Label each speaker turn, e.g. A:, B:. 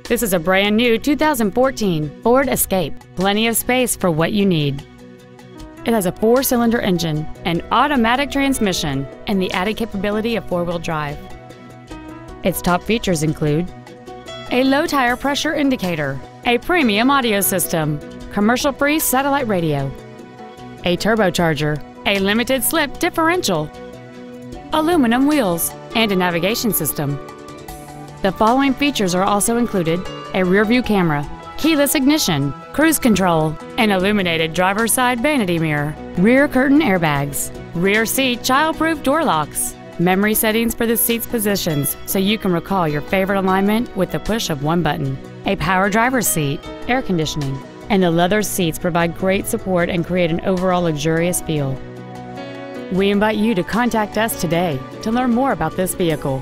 A: This is a brand new 2014 Ford Escape. Plenty of space for what you need. It has a 4-cylinder engine, an automatic transmission, and the added capability of 4-wheel drive. Its top features include a low tire pressure indicator, a premium audio system, commercial-free satellite radio, a turbocharger, a limited slip differential, aluminum wheels, and a navigation system. The following features are also included: a rear-view camera, keyless ignition, cruise control, an illuminated driver's side vanity mirror, rear curtain airbags, rear seat child-proof door locks, memory settings for the seat's positions so you can recall your favorite alignment with the push of one button, a power driver's seat, air conditioning, and the leather seats provide great support and create an overall luxurious feel. We invite you to contact us today to learn more about this vehicle.